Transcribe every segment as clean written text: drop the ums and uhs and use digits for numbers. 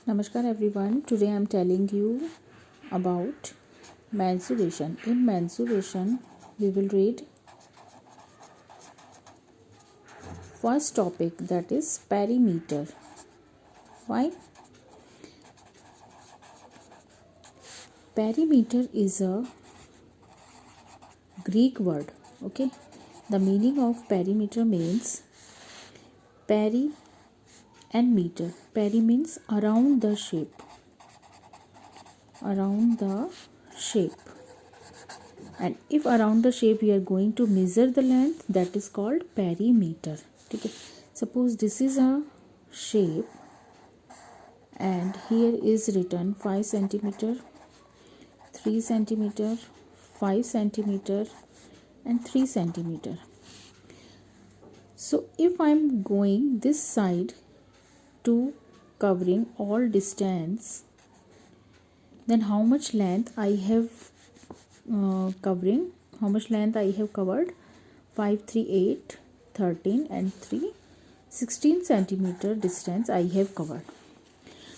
Namaskar everyone. Today I am telling you about mensuration. In mensuration, we will read first topic, that is perimeter. Why? Perimeter is a Greek word. Okay. The meaning of perimeter means peri and meter. Peri means around the shape. Around the shape. And if around the shape we are going to measure the length, that is called perimeter. Okay. Suppose this is a shape and here is written 5 centimeter, 3 centimeter, 5 centimeter and 3 centimeter. So if I am going this side to covering all distance, then how much length I have how much length I have covered? 5, 3, 8, 13 and 3, 16 centimeter distance I have covered.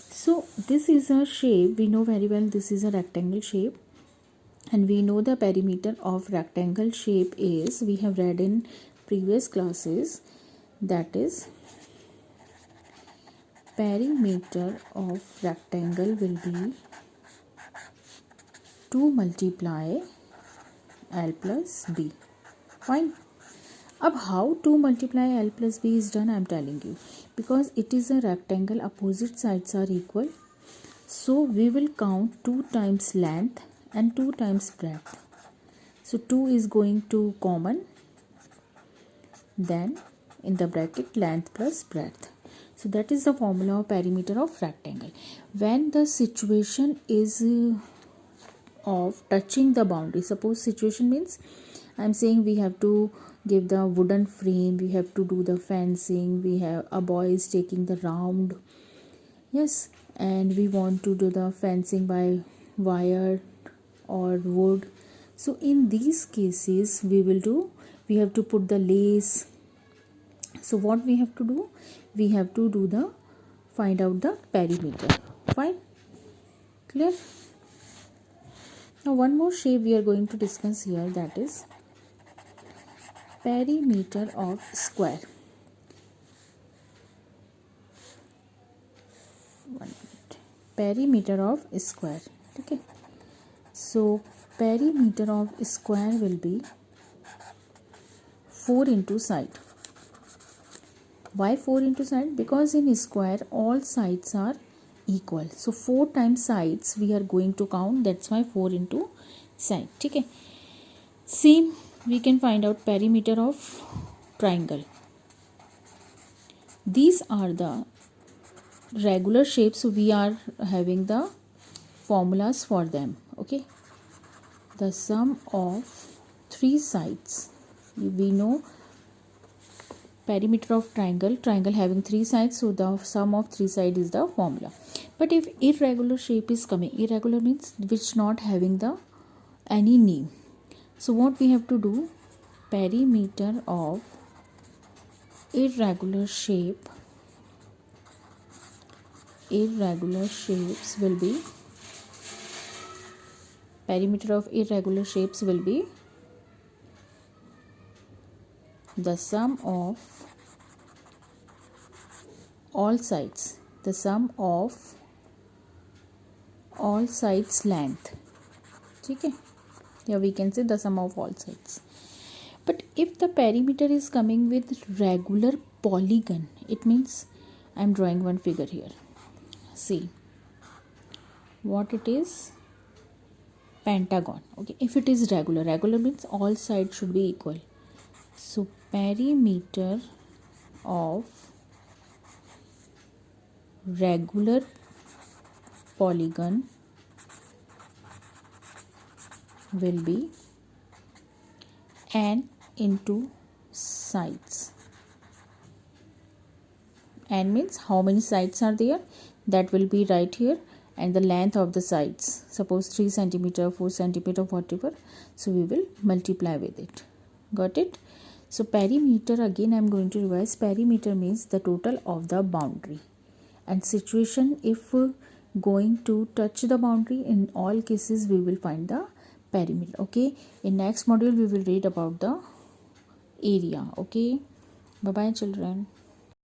So this is a shape, we know very well this is a rectangle shape, and we know the perimeter of rectangle shape is, we have read in previous classes, that is perimeter of rectangle will be 2 multiply L plus B. Fine. Ab how 2 multiply L plus B is done, I am telling you. Because it is a rectangle, opposite sides are equal. So we will count 2 times length and 2 times breadth. So 2 is going to common. Then in the bracket length plus breadth. So that is the formula of perimeter of rectangle. When the situation is of touching the boundary, suppose situation means I am saying we have to give the wooden frame, we have to do the fencing, we have a boy is taking the round, yes, and we want to do the fencing by wire or wood. So in these cases we have to put the lace. So what we have to do? We have to do the find out the perimeter. Fine? Clear? Now one more shape we are going to discuss here, that is perimeter of square. Perimeter of square. Okay. So perimeter of square will be 4 into side. Why 4 into side? Because in square all sides are equal. So 4 times sides we are going to count. That's why 4 into side. Okay. Same we can find out perimeter of triangle. These are the regular shapes. So we are having the formulas for them. Okay. The sum of 3 sides. We know perimeter of triangle having 3 sides, so the sum of 3 sides is the formula. But if irregular shape is coming, irregular means which not having the any name, so what we have to do? Perimeter of irregular shapes will be, perimeter of irregular shapes will be the sum of all sides, the sum of all sides length. Okay. Yeah, we can say the sum of all sides. But if the perimeter is coming with regular polygon, it means I am drawing one figure here. See what it is? Pentagon. Okay. If it is regular means all sides should be equal. So perimeter of regular polygon will be n into sides. N means how many sides are there, that will be right here, and the length of the sides, suppose 3 centimeter, 4 centimeter, whatever, so we will multiply with it. Got it? So perimeter, again I am going to revise. Perimeter means the total of the boundary, and situation if going to touch the boundary. In all cases we will find the perimeter. Okay, in next module we will read about the area. Okay, bye bye children.